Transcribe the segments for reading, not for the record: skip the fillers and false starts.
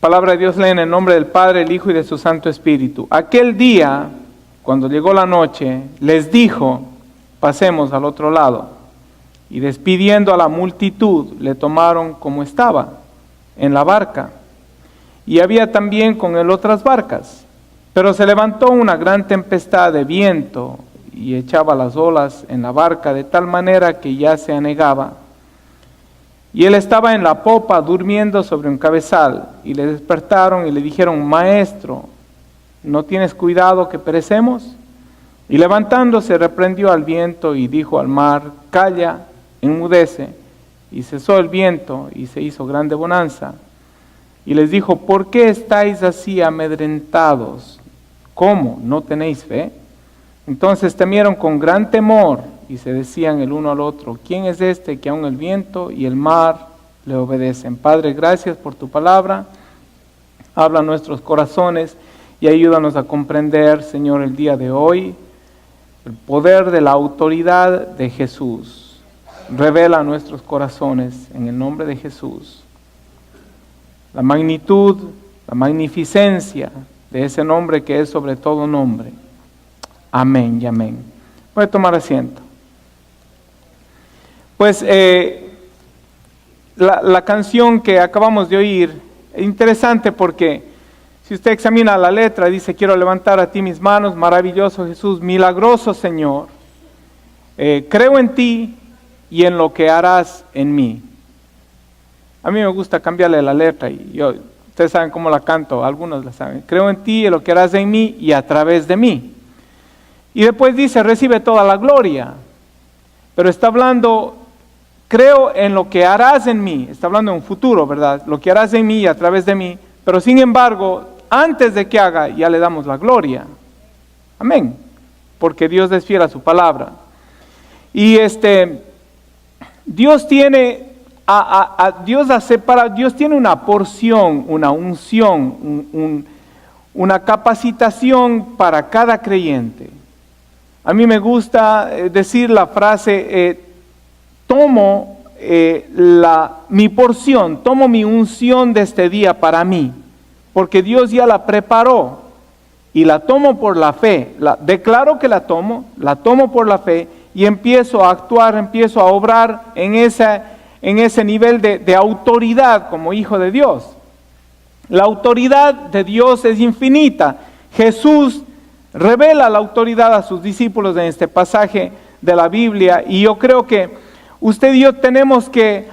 Palabra de Dios lee en el nombre del Padre, el Hijo y de su Santo Espíritu. Aquel día, cuando llegó la noche, les dijo, pasemos al otro lado. Y despidiendo a la multitud, le tomaron como estaba, en la barca. Y había también con él otras barcas. Pero se levantó una gran tempestad de viento y echaba las olas en la barca de tal manera que ya se anegaba. Y él estaba en la popa durmiendo sobre un cabezal, y le despertaron y le dijeron, Maestro, ¿no tienes cuidado que perecemos? Y levantándose reprendió al viento y dijo al mar, Calla, enmudece. Y cesó el viento y se hizo grande bonanza. Y les dijo, ¿por qué estáis así amedrentados? ¿Cómo? ¿No tenéis fe? Entonces temieron con gran temor y se decían el uno al otro, ¿quién es este que aun el viento y el mar le obedecen? Padre, gracias por tu palabra. Habla a nuestros corazones y ayúdanos a comprender, Señor, el día de hoy, el poder de la autoridad de Jesús. Revela a nuestros corazones en el nombre de Jesús la magnitud, la magnificencia de ese nombre que es sobre todo nombre. Amén y amén. Voy a tomar asiento. Pues la canción que acabamos de oír es interesante porque si usted examina la letra, dice, quiero levantar a ti mis manos, maravilloso Jesús, milagroso Señor. Creo en ti y en lo que harás en mí. A mí me gusta cambiarle la letra y ustedes saben cómo la canto, algunos la saben. Creo en ti y en lo que harás en mí y a través de mí. Y después dice, recibe toda la gloria. Pero está hablando, creo en lo que harás en mí. Está hablando en un futuro, ¿verdad? Lo que harás en mí y a través de mí. Pero sin embargo, antes de que haga, ya le damos la gloria. Amén. Porque Dios es fiel a su palabra. Y Dios tiene... Dios tiene una porción, una unción, una capacitación para cada creyente. A mí me gusta decir la frase, tomo mi porción, tomo mi unción de este día para mí, porque Dios ya la preparó y la tomo por la fe. Declaro que la tomo por la fe y empiezo a actuar, empiezo a obrar en ese nivel de autoridad como hijo de Dios. La autoridad de Dios es infinita. Jesús revela la autoridad a sus discípulos en este pasaje de la Biblia y yo creo que usted y yo tenemos que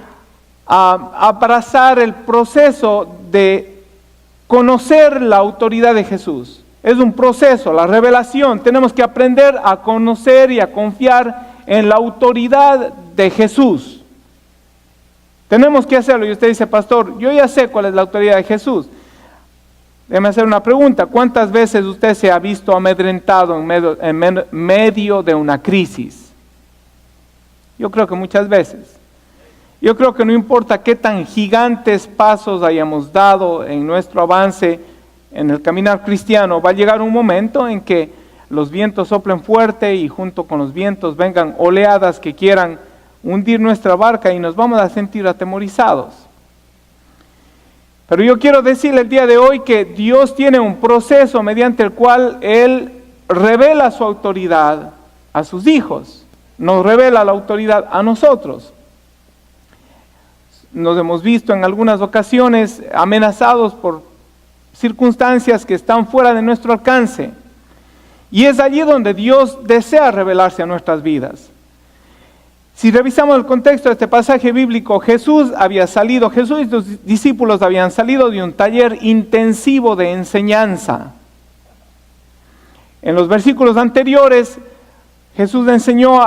abrazar el proceso de conocer la autoridad de Jesús. Es un proceso, la revelación. Tenemos que aprender a conocer y a confiar en la autoridad de Jesús. Tenemos que hacerlo. Y usted dice, pastor, yo ya sé cuál es la autoridad de Jesús. Déjeme hacer una pregunta. ¿Cuántas veces usted se ha visto amedrentado en medio de una crisis? Yo creo que muchas veces. Yo creo que no importa qué tan gigantes pasos hayamos dado en nuestro avance en el caminar cristiano, va a llegar un momento en que los vientos soplen fuerte y junto con los vientos vengan oleadas que quieran hundir nuestra barca y nos vamos a sentir atemorizados. Pero yo quiero decirle el día de hoy que Dios tiene un proceso mediante el cual Él revela su autoridad a sus hijos, nos revela la autoridad a nosotros. Nos hemos visto en algunas ocasiones amenazados por circunstancias que están fuera de nuestro alcance. Y es allí donde Dios desea revelarse a nuestras vidas. Si revisamos el contexto de este pasaje bíblico, Jesús y sus discípulos habían salido de un taller intensivo de enseñanza. En los versículos anteriores, Jesús enseñó,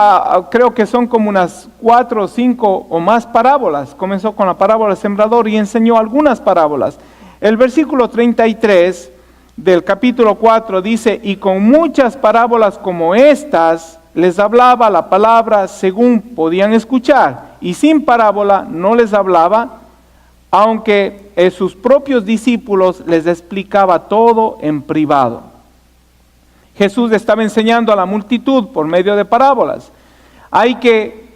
creo que son como unas 4 o 5 o más parábolas. Comenzó con la parábola del sembrador y enseñó algunas parábolas. El versículo 33 del capítulo 4 dice, y con muchas parábolas como estas, les hablaba la palabra según podían escuchar, y sin parábola no les hablaba, aunque sus propios discípulos les explicaba todo en privado. Jesús estaba enseñando a la multitud por medio de parábolas. Hay que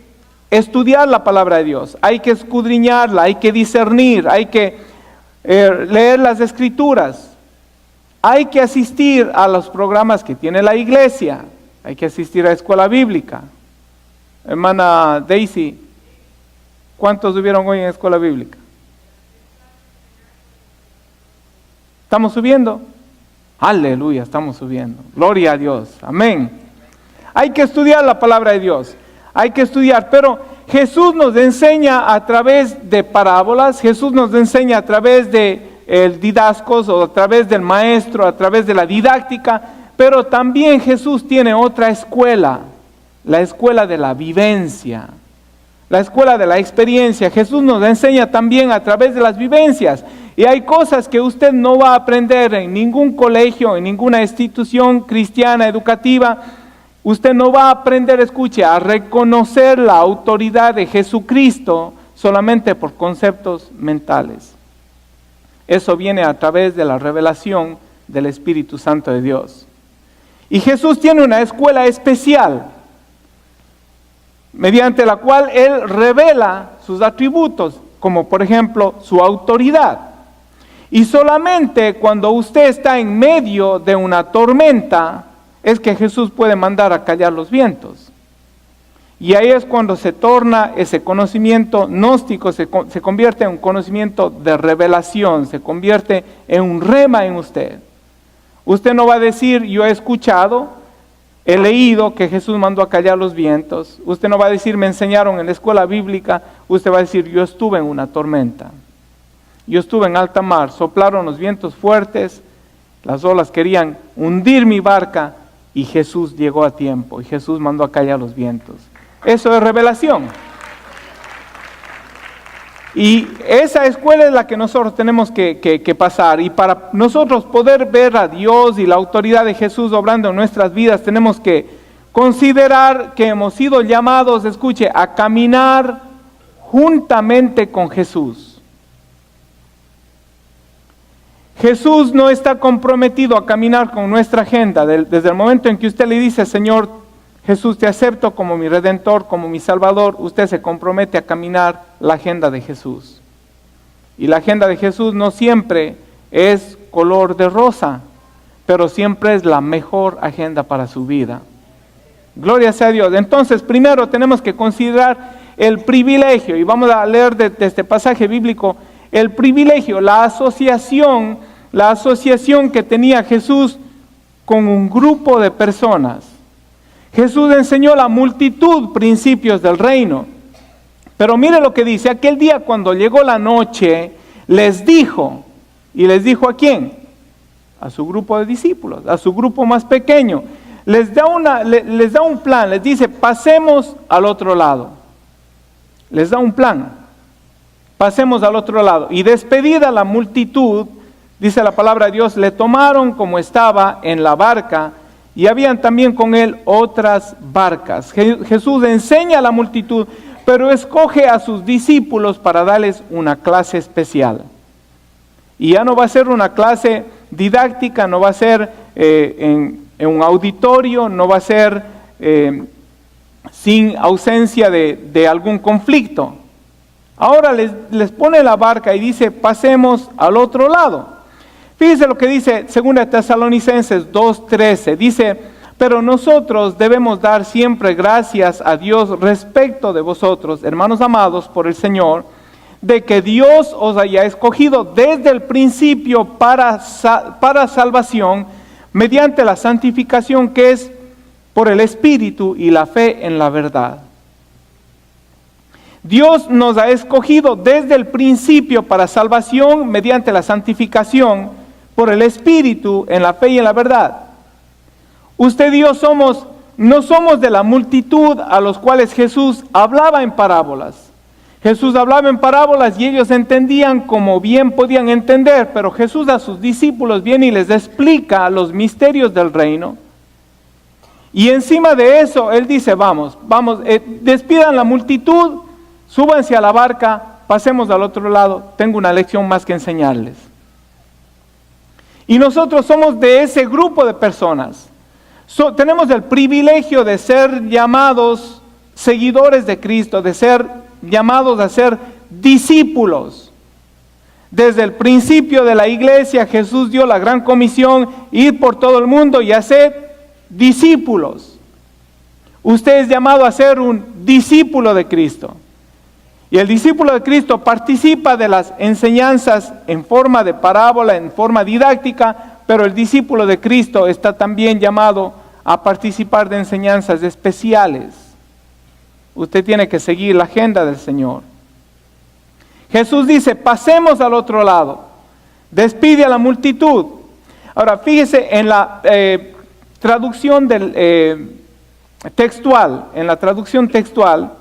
estudiar la palabra de Dios, hay que escudriñarla, hay que discernir, hay que leer las Escrituras. Hay que asistir a los programas que tiene la iglesia. Hay que asistir a la escuela bíblica. Hermana Daisy, ¿cuántos estuvieron hoy en la escuela bíblica? ¿Estamos subiendo? Aleluya, estamos subiendo. Gloria a Dios. Amén. Hay que estudiar la palabra de Dios. Hay que estudiar, pero Jesús nos enseña a través de parábolas. Jesús nos enseña a través de el didascos o a través del maestro, a través de la didáctica. Pero también Jesús tiene otra escuela. La escuela de la vivencia. La escuela de la experiencia. Jesús nos enseña también a través de las vivencias. Y hay cosas que usted no va a aprender en ningún colegio, en ninguna institución cristiana, educativa. Usted no va a aprender, escuche, a reconocer la autoridad de Jesucristo solamente por conceptos mentales. Eso viene a través de la revelación del Espíritu Santo de Dios. Y Jesús tiene una escuela especial, mediante la cual Él revela sus atributos, como por ejemplo su autoridad. Y solamente cuando usted está en medio de una tormenta, es que Jesús puede mandar a callar los vientos. Y ahí es cuando se torna ese conocimiento gnóstico, se convierte en un conocimiento de revelación, se convierte en un rema en usted. Usted no va a decir, yo he escuchado, he leído que Jesús mandó a callar los vientos. Usted no va a decir, me enseñaron en la escuela bíblica. Usted va a decir, yo estuve en una tormenta. Yo estuve en alta mar, soplaron los vientos fuertes, las olas querían hundir mi barca y Jesús llegó a tiempo y Jesús mandó a callar los vientos. Eso es revelación. Y esa escuela es la que nosotros tenemos que pasar. Y para nosotros poder ver a Dios y la autoridad de Jesús obrando en nuestras vidas, tenemos que considerar que hemos sido llamados, escuche, a caminar juntamente con Jesús. Jesús no está comprometido a caminar con nuestra agenda. Desde el momento en que usted le dice, Señor Jesús, te acepto como mi Redentor, como mi Salvador, usted se compromete a caminar la agenda de Jesús. Y la agenda de Jesús no siempre es color de rosa, pero siempre es la mejor agenda para su vida. Gloria sea a Dios. Entonces, primero tenemos que considerar el privilegio, y vamos a leer de este pasaje bíblico, el privilegio, la asociación que tenía Jesús con un grupo de personas. Jesús enseñó a la multitud principios del reino. Pero mire lo que dice, aquel día cuando llegó la noche, les dijo, ¿y les dijo a quién? A su grupo de discípulos, a su grupo más pequeño. Les da un plan, les dice, pasemos al otro lado. Les da un plan. Pasemos al otro lado. Y despedida la multitud, dice la palabra de Dios, le tomaron como estaba en la barca y habían también con él otras barcas. Jesús enseña a la multitud, pero escoge a sus discípulos para darles una clase especial. Y ya no va a ser una clase didáctica, no va a ser en un auditorio, no va a ser sin ausencia de algún conflicto. Ahora les pone la barca y dice, pasemos al otro lado. Fíjese lo que dice 2 Tesalonicenses 2:13. Dice, pero nosotros debemos dar siempre gracias a Dios respecto de vosotros, hermanos amados por el Señor, de que Dios os haya escogido desde el principio para salvación, mediante la santificación que es por el Espíritu y la fe en la verdad. Dios nos ha escogido desde el principio para salvación mediante la santificación por el Espíritu en la fe y en la verdad. Usted y yo no somos de la multitud a los cuales Jesús hablaba en parábolas. Jesús hablaba en parábolas y ellos entendían como bien podían entender, pero Jesús a sus discípulos viene y les explica los misterios del reino. Y encima de eso, Él dice, vamos, despidan la multitud, súbanse a la barca, pasemos al otro lado, tengo una lección más que enseñarles. Y nosotros somos de ese grupo de personas. Tenemos el privilegio de ser llamados seguidores de Cristo, de ser llamados a ser discípulos. Desde el principio de la iglesia, Jesús dio la gran comisión, ir por todo el mundo y hacer discípulos. Usted es llamado a ser un discípulo de Cristo. Y el discípulo de Cristo participa de las enseñanzas en forma de parábola, en forma didáctica, pero el discípulo de Cristo está también llamado a participar de enseñanzas especiales. Usted tiene que seguir la agenda del Señor. Jesús dice, pasemos al otro lado. Despide a la multitud. Ahora, fíjese en la traducción textual,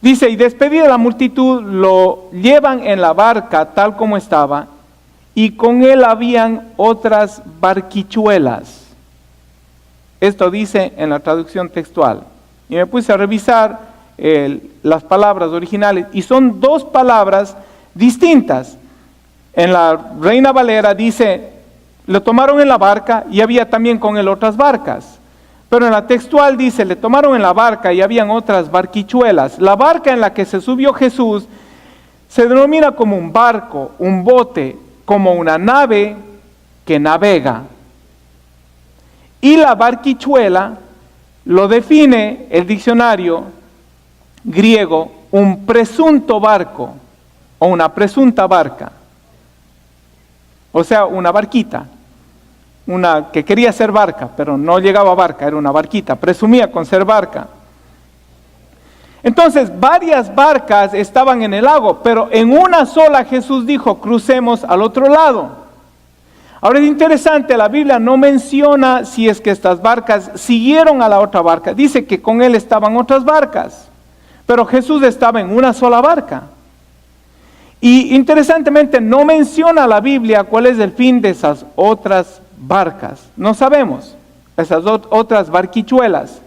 dice, y despedida a la multitud, lo llevan en la barca tal como estaba, y con él habían otras barquichuelas. Esto dice en la traducción textual. Y me puse a revisar las palabras originales, y son dos palabras distintas. En la Reina Valera dice, lo tomaron en la barca y había también con él otras barcas. Pero en la textual dice, le tomaron en la barca y habían otras barquichuelas. La barca en la que se subió Jesús se denomina como un barco, un bote, como una nave que navega. Y la barquichuela lo define el diccionario griego, un presunto barco o una presunta barca. O sea, una barquita, una que quería ser barca, pero no llegaba a barca, era una barquita, presumía con ser barca. Entonces, varias barcas estaban en el lago, pero en una sola Jesús dijo, crucemos al otro lado. Ahora es interesante, la Biblia no menciona si es que estas barcas siguieron a la otra barca. Dice que con él estaban otras barcas, pero Jesús estaba en una sola barca. Y interesantemente no menciona la Biblia cuál es el fin de esas otras barcas. No sabemos, esas otras barquichuelas.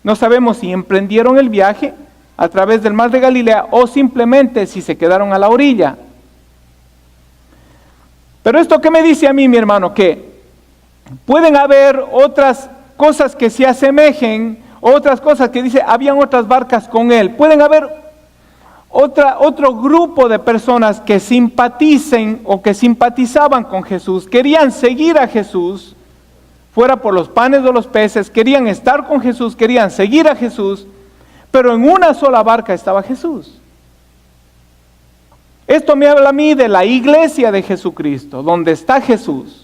No sabemos si emprendieron el viaje a través del mar de Galilea o simplemente si se quedaron a la orilla. Pero esto que me dice a mí, mi hermano, que pueden haber otras cosas que se asemejen, otras cosas que dice, habían otras barcas con él. Pueden haber otro grupo de personas que simpaticen o que simpatizaban con Jesús, querían seguir a Jesús, fuera por los panes o los peces, querían estar con Jesús, querían seguir a Jesús, pero en una sola barca estaba Jesús. Esto me habla a mí de la iglesia de Jesucristo, donde está Jesús.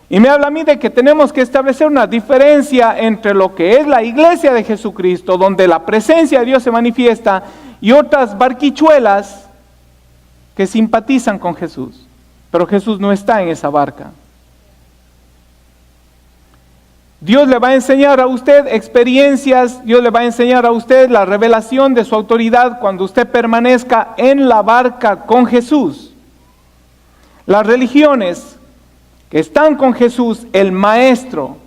Y me habla a mí de que tenemos que establecer una diferencia entre lo que es la iglesia de Jesucristo, donde la presencia de Dios se manifiesta, y otras barquichuelas que simpatizan con Jesús. Pero Jesús no está en esa barca. Dios le va a enseñar a usted experiencias, Dios le va a enseñar a usted la revelación de su autoridad cuando usted permanezca en la barca con Jesús. Las religiones que están con Jesús, el Maestro.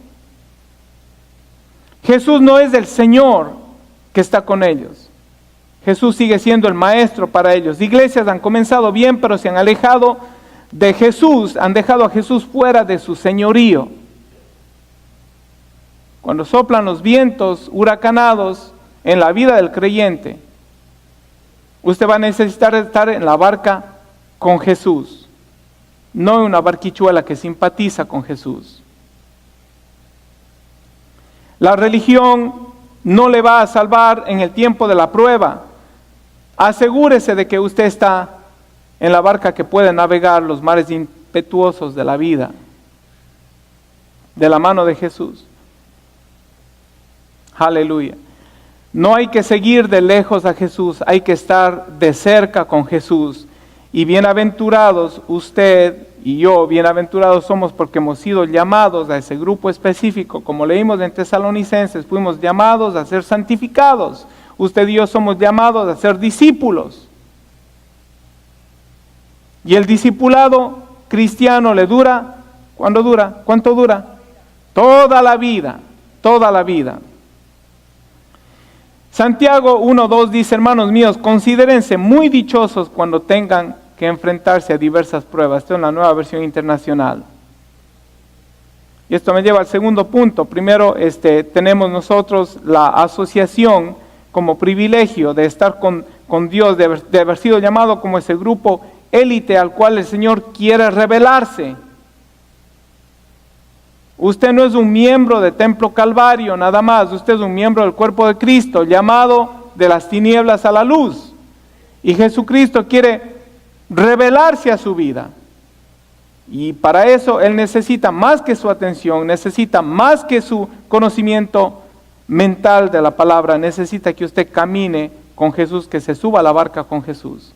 Jesús no es el Señor que está con ellos. Jesús sigue siendo el Maestro para ellos. Iglesias han comenzado bien, pero se han alejado de Jesús, han dejado a Jesús fuera de su señorío. Cuando soplan los vientos huracanados en la vida del creyente, usted va a necesitar estar en la barca con Jesús. No en una barquichuela que simpatiza con Jesús. La religión no le va a salvar en el tiempo de la prueba. Asegúrese de que usted está en la barca que puede navegar los mares impetuosos de la vida, de la mano de Jesús. Aleluya. No hay que seguir de lejos a Jesús, hay que estar de cerca con Jesús. Y bienaventurados usted y yo, bienaventurados somos porque hemos sido llamados a ese grupo específico. Como leímos en Tesalonicenses, fuimos llamados a ser santificados. Usted y yo somos llamados a ser discípulos. Y el discipulado cristiano le dura, ¿cuándo dura? ¿Cuánto dura? Toda la vida, toda la vida. Santiago 1:2 dice, hermanos míos, considérense muy dichosos cuando tengan que enfrentarse a diversas pruebas. Esto es la Nueva Versión Internacional. Y esto me lleva al segundo punto. Primero, tenemos nosotros la asociación como privilegio de estar con con Dios, de haber sido llamado como ese grupo élite al cual el Señor quiere revelarse. Usted no es un miembro de Templo Calvario nada más, usted es un miembro del cuerpo de Cristo, llamado de las tinieblas a la luz. Y Jesucristo quiere revelarse a su vida. Y para eso Él necesita más que su atención, necesita más que su conocimiento mental de la palabra, necesita que usted camine con Jesús, que se suba a la barca con Jesús,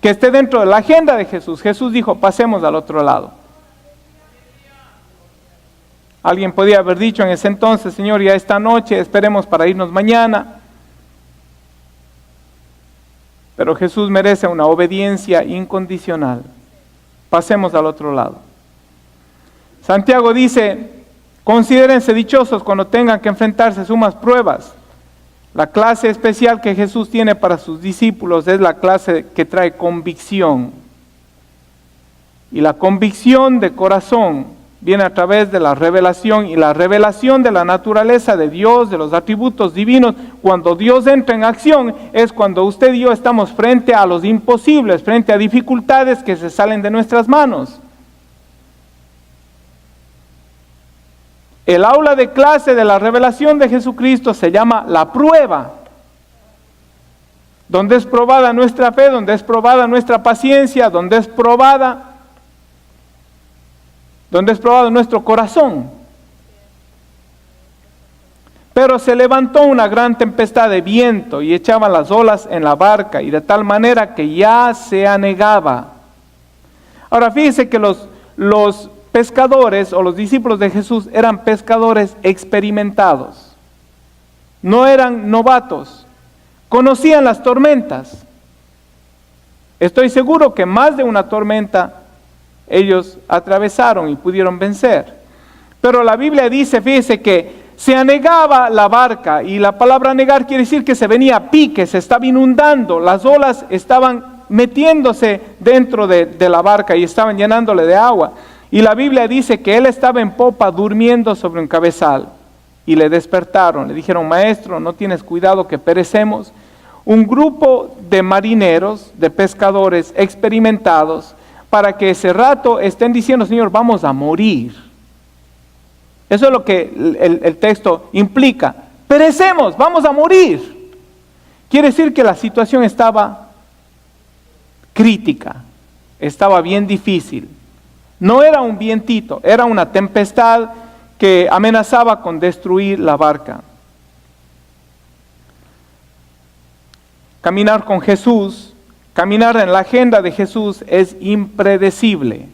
que esté dentro de la agenda de Jesús. Jesús dijo, pasemos al otro lado. Alguien podía haber dicho en ese entonces, Señor, ya esta noche, esperemos para irnos mañana. Pero Jesús merece una obediencia incondicional. Pasemos al otro lado. Santiago dice, considérense dichosos cuando tengan que enfrentarse a sumas pruebas. La clase especial que Jesús tiene para sus discípulos es la clase que trae convicción. Y la convicción de corazón viene a través de la revelación, y la revelación de la naturaleza de Dios, de los atributos divinos. Cuando Dios entra en acción, es cuando usted y yo estamos frente a los imposibles, frente a dificultades que se salen de nuestras manos. El aula de clase de la revelación de Jesucristo se llama la prueba, donde es probada nuestra fe, donde es probada nuestra paciencia, donde es probado nuestro corazón. Pero se levantó una gran tempestad de viento y echaban las olas en la barca, y de tal manera que ya se anegaba. Ahora fíjese que los pescadores o los discípulos de Jesús eran pescadores experimentados. No eran novatos. Conocían las tormentas. Estoy seguro que más de una tormenta ellos atravesaron y pudieron vencer. Pero la Biblia dice, fíjese, que se anegaba la barca, y la palabra anegar quiere decir que se venía a pique, se estaba inundando, las olas estaban metiéndose dentro de la barca y estaban llenándole de agua. Y la Biblia dice que él estaba en popa durmiendo sobre un cabezal, y le despertaron, le dijeron, maestro, ¿no tienes cuidado que perecemos? Un grupo de marineros, de pescadores experimentados, para que ese rato estén diciendo, Señor, vamos a morir. Eso es lo que el texto implica. Perecemos, vamos a morir. Quiere decir que la situación estaba crítica, estaba bien difícil. No era un vientito, era una tempestad que amenazaba con destruir la barca. Caminar con Jesús, caminar en la agenda de Jesús es impredecible.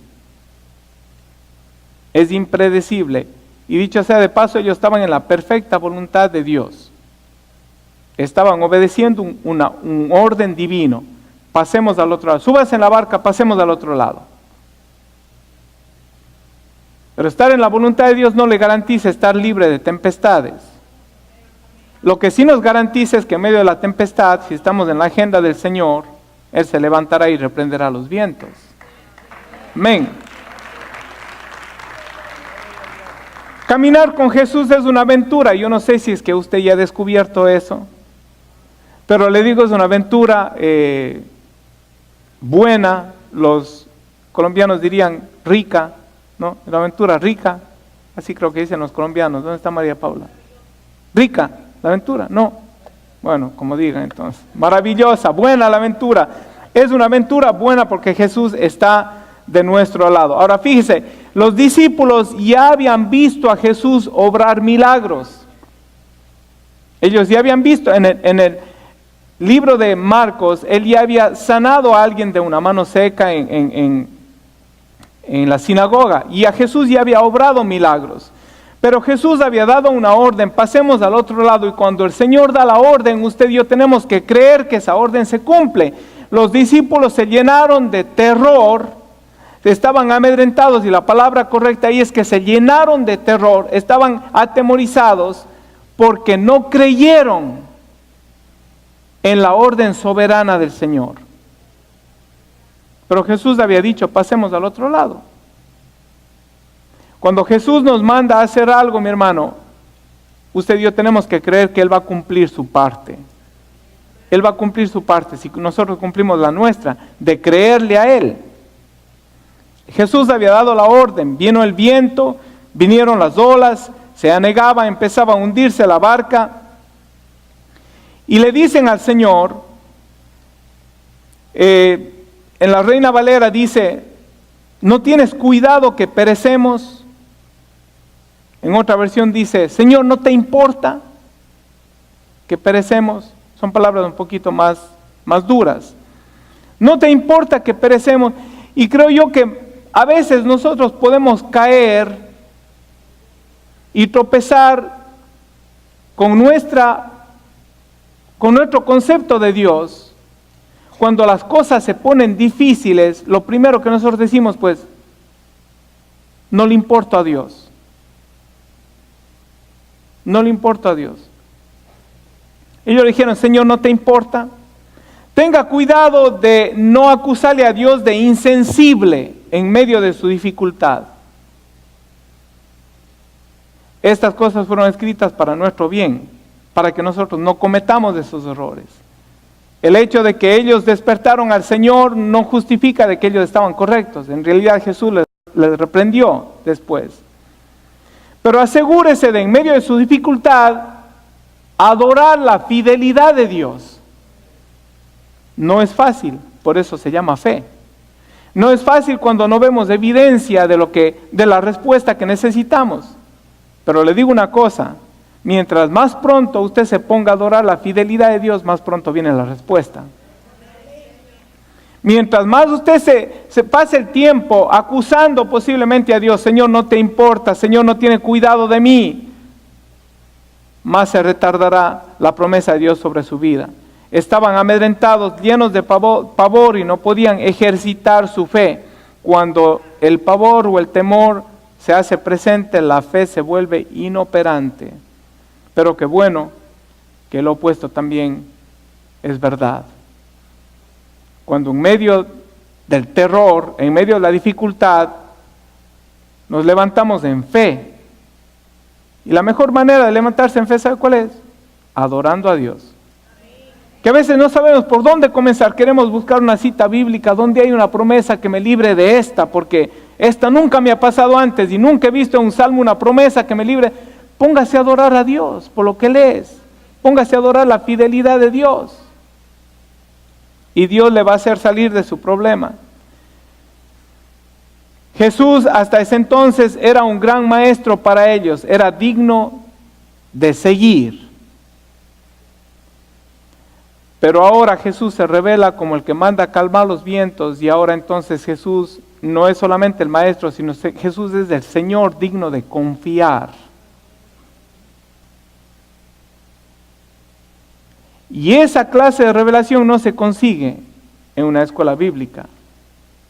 Es impredecible. Y dicho sea de paso, ellos estaban en la perfecta voluntad de Dios. Estaban obedeciendo un orden divino. Pasemos al otro lado. Súbase en la barca, pasemos al otro lado. Pero estar en la voluntad de Dios no le garantiza estar libre de tempestades. Lo que sí nos garantiza es que en medio de la tempestad, si estamos en la agenda del Señor, Él se levantará y reprenderá los vientos. Amén. Caminar con Jesús es una aventura. Yo no sé si es que usted ya ha descubierto eso, pero le digo, es una aventura buena. Los colombianos dirían rica, ¿no? Una aventura rica, así creo que dicen los colombianos. ¿Dónde está María Paula? Rica, la aventura, no. Bueno, como digan entonces. Maravillosa, buena la aventura. Es una aventura buena porque Jesús está de nuestro lado. Ahora fíjese, los discípulos ya habían visto a Jesús obrar milagros. Ellos ya habían visto en el libro de Marcos, Él ya había sanado a alguien de una mano seca en la sinagoga, y a Jesús ya había obrado milagros. Pero Jesús había dado una orden, pasemos al otro lado, y cuando el Señor da la orden, usted y yo tenemos que creer que esa orden se cumple. Los discípulos se llenaron de terror, estaban amedrentados, y la palabra correcta ahí es que se llenaron de terror, estaban atemorizados porque no creyeron en la orden soberana del Señor. Pero Jesús había dicho, pasemos al otro lado. Cuando Jesús nos manda a hacer algo, mi hermano, usted y yo tenemos que creer que Él va a cumplir su parte. Él va a cumplir su parte, si nosotros cumplimos la nuestra, de creerle a Él. Jesús había dado la orden, vino el viento, vinieron las olas, se anegaba, empezaba a hundirse la barca, y le dicen al Señor, en la Reina Valera dice, ¿no tienes cuidado que perecemos? En otra versión dice, Señor, ¿no te importa que perecemos? Son palabras un poquito más duras. ¿No te importa que perecemos? Y creo yo que a veces nosotros podemos caer y tropezar con nuestro concepto de Dios. Cuando las cosas se ponen difíciles, lo primero que nosotros decimos, pues, no le importa a Dios. No le importa a Dios. Ellos le dijeron, Señor, ¿no te importa? Tenga cuidado de no acusarle a Dios de insensible en medio de su dificultad. Estas cosas fueron escritas para nuestro bien, para que nosotros no cometamos esos errores. El hecho de que ellos despertaron al Señor no justifica de que ellos estaban correctos. En realidad Jesús les reprendió después. Pero asegúrese de, en medio de su dificultad, adorar la fidelidad de Dios. No es fácil, por eso se llama fe. No es fácil cuando no vemos evidencia de la respuesta que necesitamos. Pero le digo una cosa, mientras más pronto usted se ponga a adorar la fidelidad de Dios, más pronto viene la respuesta. Mientras más usted se pase el tiempo acusando posiblemente a Dios, Señor, no te importa, Señor, no tiene cuidado de mí, más se retardará la promesa de Dios sobre su vida. Estaban amedrentados, llenos de pavor y no podían ejercitar su fe. Cuando el pavor o el temor se hace presente, la fe se vuelve inoperante. Pero qué bueno que lo opuesto también es verdad. Cuando en medio del terror, en medio de la dificultad, nos levantamos en fe. Y la mejor manera de levantarse en fe, ¿sabe cuál es? Adorando a Dios. Que a veces no sabemos por dónde comenzar, queremos buscar una cita bíblica, donde hay una promesa que me libre de esta, porque esta nunca me ha pasado antes y nunca he visto en un salmo una promesa que me libre. Póngase a adorar a Dios por lo que lees, póngase a adorar la fidelidad de Dios y Dios le va a hacer salir de su problema. Jesús hasta ese entonces era un gran maestro para ellos, era digno de seguir. Pero ahora Jesús se revela como el que manda a calmar los vientos, y ahora entonces Jesús no es solamente el maestro, sino Jesús es el Señor digno de confiar. Y esa clase de revelación no se consigue en una escuela bíblica,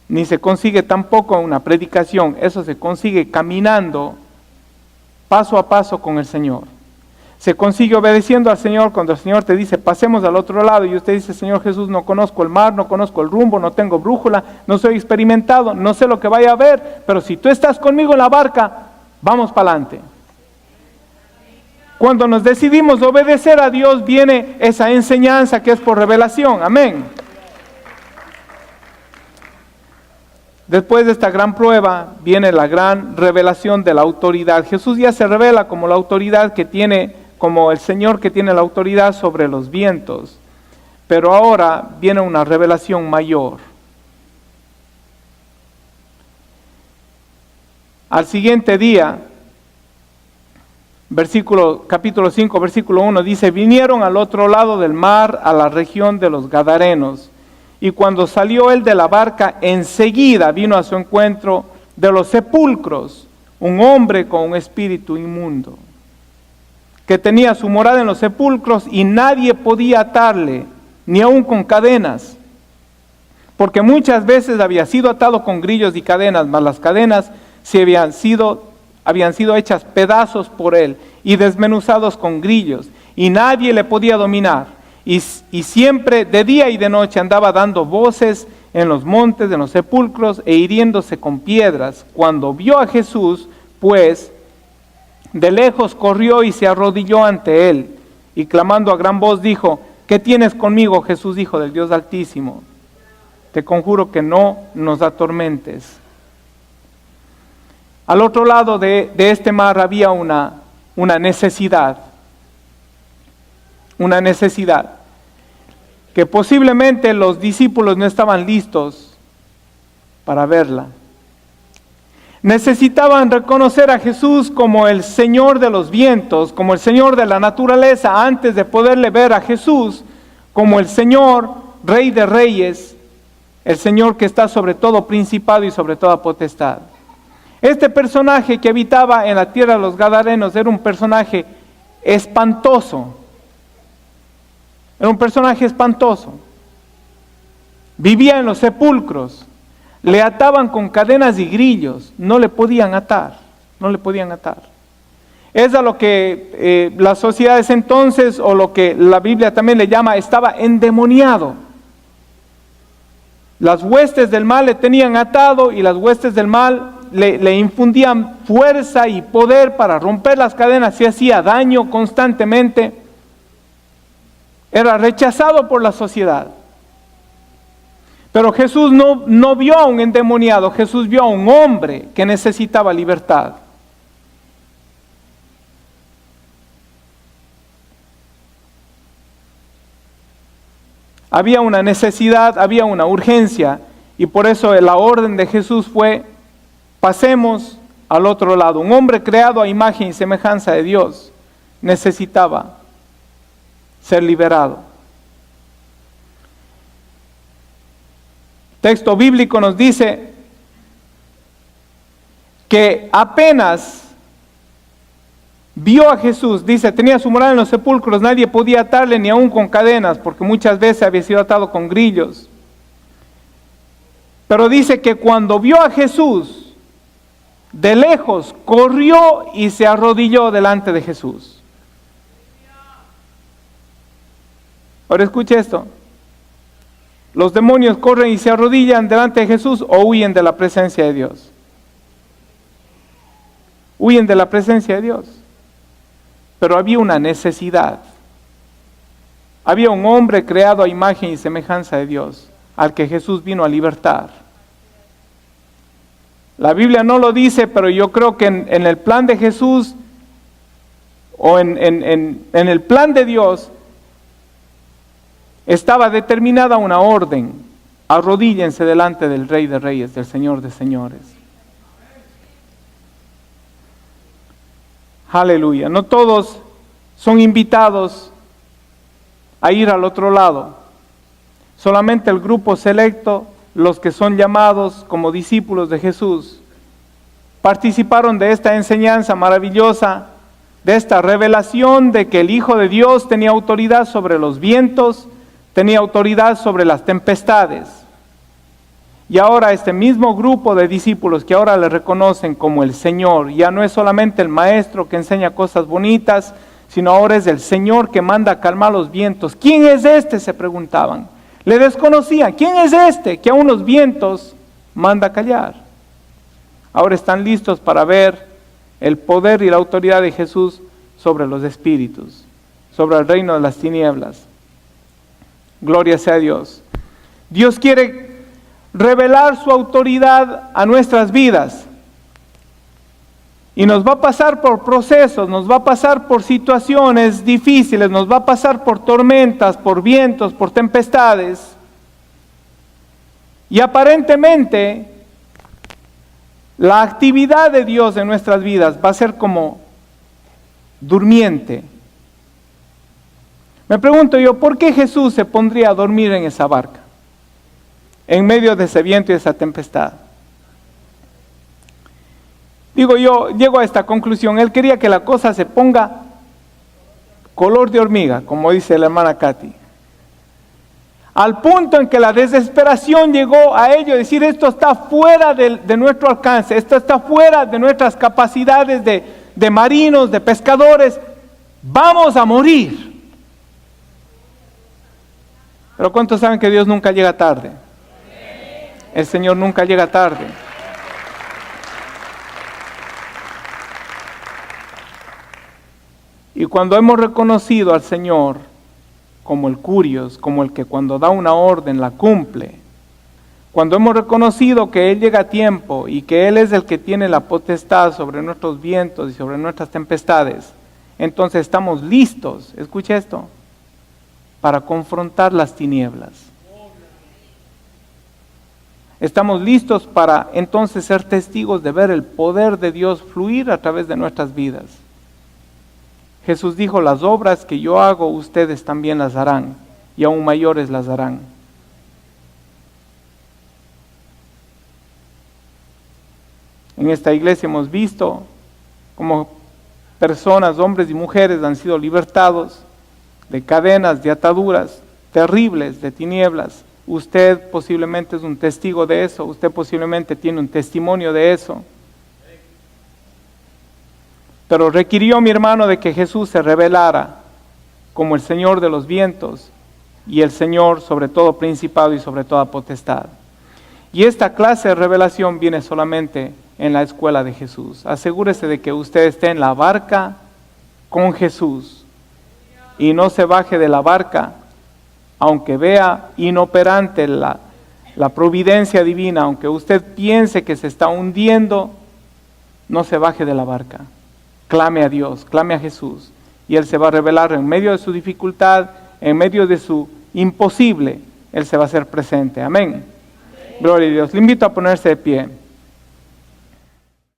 ni se consigue tampoco en una predicación. Eso se consigue caminando paso a paso con el Señor. Se consigue obedeciendo al Señor cuando el Señor te dice, pasemos al otro lado, y usted dice, Señor Jesús, no conozco el mar, no conozco el rumbo, no tengo brújula, no soy experimentado, no sé lo que vaya a haber, pero si tú estás conmigo en la barca, vamos para adelante. Cuando nos decidimos obedecer a Dios, viene esa enseñanza que es por revelación. Amén. Después de esta gran prueba, viene la gran revelación de la autoridad. Jesús ya se revela como la autoridad que tiene, como el Señor que tiene la autoridad sobre los vientos. Pero ahora viene una revelación mayor. Al siguiente día, capítulo 5, versículo 1, dice, vinieron al otro lado del mar, a la región de los Gadarenos. Y cuando salió él de la barca, enseguida vino a su encuentro de los sepulcros un hombre con un espíritu inmundo, que tenía su morada en los sepulcros, y nadie podía atarle, ni aun con cadenas, porque muchas veces había sido atado con grillos y cadenas, mas las cadenas habían sido hechas pedazos por él y desmenuzados con grillos, y nadie le podía dominar. Y siempre de día y de noche andaba dando voces en los montes, en los sepulcros, e hiriéndose con piedras. Cuando vio a Jesús, pues, de lejos corrió y se arrodilló ante él, y clamando a gran voz dijo, ¿Qué tienes conmigo, Jesús, Hijo del Dios Altísimo? Te conjuro que no nos atormentes. Al otro lado de este mar había una necesidad. Una necesidad que posiblemente los discípulos no estaban listos para verla. Necesitaban reconocer a Jesús como el Señor de los vientos, como el Señor de la naturaleza, antes de poderle ver a Jesús como el Señor, Rey de Reyes, el Señor que está sobre todo principado y sobre toda potestad. Este personaje que habitaba en la tierra de los Gadarenos era un personaje espantoso. Era un personaje espantoso. Vivía en los sepulcros. Le ataban con cadenas y grillos. No le podían atar. No le podían atar. Es a lo que las sociedades entonces, o lo que la Biblia también le llama, estaba endemoniado. Las huestes del mal le tenían atado y las huestes del mal le infundían fuerza y poder para romper las cadenas. Se hacía daño constantemente. Era rechazado por la sociedad. Pero Jesús no vio a un endemoniado, Jesús vio a un hombre que necesitaba libertad. Había una necesidad, había una urgencia, y por eso la orden de Jesús fue: pasemos al otro lado. Un hombre creado a imagen y semejanza de Dios necesitaba ser liberado. Texto bíblico nos dice que apenas vio a Jesús, dice, tenía su morada en los sepulcros, nadie podía atarle ni aún con cadenas, porque muchas veces había sido atado con grillos. Pero dice que cuando vio a Jesús, de lejos corrió y se arrodilló delante de Jesús. Ahora escuche esto. ¿Los demonios corren y se arrodillan delante de Jesús o huyen de la presencia de Dios? Huyen de la presencia de Dios. Pero había una necesidad. Había un hombre creado a imagen y semejanza de Dios, al que Jesús vino a libertar. La Biblia no lo dice, pero yo creo que en el plan de Jesús, o en el plan de Dios, estaba determinada una orden: arrodíllense delante del Rey de Reyes, del Señor de Señores. Aleluya. No todos son invitados a ir al otro lado. Solamente el grupo selecto, los que son llamados como discípulos de Jesús, participaron de esta enseñanza maravillosa, de esta revelación de que el Hijo de Dios tenía autoridad sobre los vientos, tenía autoridad sobre las tempestades. Y ahora este mismo grupo de discípulos que ahora le reconocen como el Señor, ya no es solamente el maestro que enseña cosas bonitas, sino ahora es el Señor que manda a calmar los vientos. ¿Quién es este?, se preguntaban. Le desconocían. ¿Quién es este que aún los vientos manda a callar? Ahora están listos para ver el poder y la autoridad de Jesús sobre los espíritus, sobre el reino de las tinieblas. Gloria sea a Dios. Dios quiere revelar su autoridad a nuestras vidas. Y nos va a pasar por procesos, nos va a pasar por situaciones difíciles, nos va a pasar por tormentas, por vientos, por tempestades. Y aparentemente, la actividad de Dios en nuestras vidas va a ser como durmiente. Me pregunto yo, ¿por qué Jesús se pondría a dormir en esa barca, en medio de ese viento y esa tempestad? Digo yo, llego a esta conclusión: Él quería que la cosa se ponga color de hormiga, como dice la hermana Katy. Al punto en que la desesperación llegó a ellos, decir: esto está fuera de nuestro alcance, esto está fuera de nuestras capacidades de marinos, de pescadores, vamos a morir. Pero ¿cuántos saben que Dios nunca llega tarde? El Señor nunca llega tarde. Y cuando hemos reconocido al Señor como el curios, como el que cuando da una orden la cumple. Cuando hemos reconocido que Él llega a tiempo y que Él es el que tiene la potestad sobre nuestros vientos y sobre nuestras tempestades, entonces estamos listos, escucha esto, para confrontar las tinieblas. Estamos listos para entonces ser testigos de ver el poder de Dios fluir a través de nuestras vidas. Jesús dijo, las obras que yo hago, ustedes también las harán, y aún mayores las harán. En esta iglesia hemos visto cómo personas, hombres y mujeres han sido libertados de cadenas, de ataduras terribles, de tinieblas. Usted posiblemente es un testigo de eso, usted posiblemente tiene un testimonio de eso. Pero requirió, mi hermano, de que Jesús se revelara como el Señor de los vientos y el Señor sobre todo principado y sobre toda potestad. Y esta clase de revelación viene solamente en la escuela de Jesús. Asegúrese de que usted esté en la barca con Jesús y no se baje de la barca, aunque vea inoperante la providencia divina, aunque usted piense que se está hundiendo, no se baje de la barca. Clame a Dios, clame a Jesús, y Él se va a revelar en medio de su dificultad, en medio de su imposible, Él se va a hacer presente. Amén. Gloria a Dios. Le invito a ponerse de pie.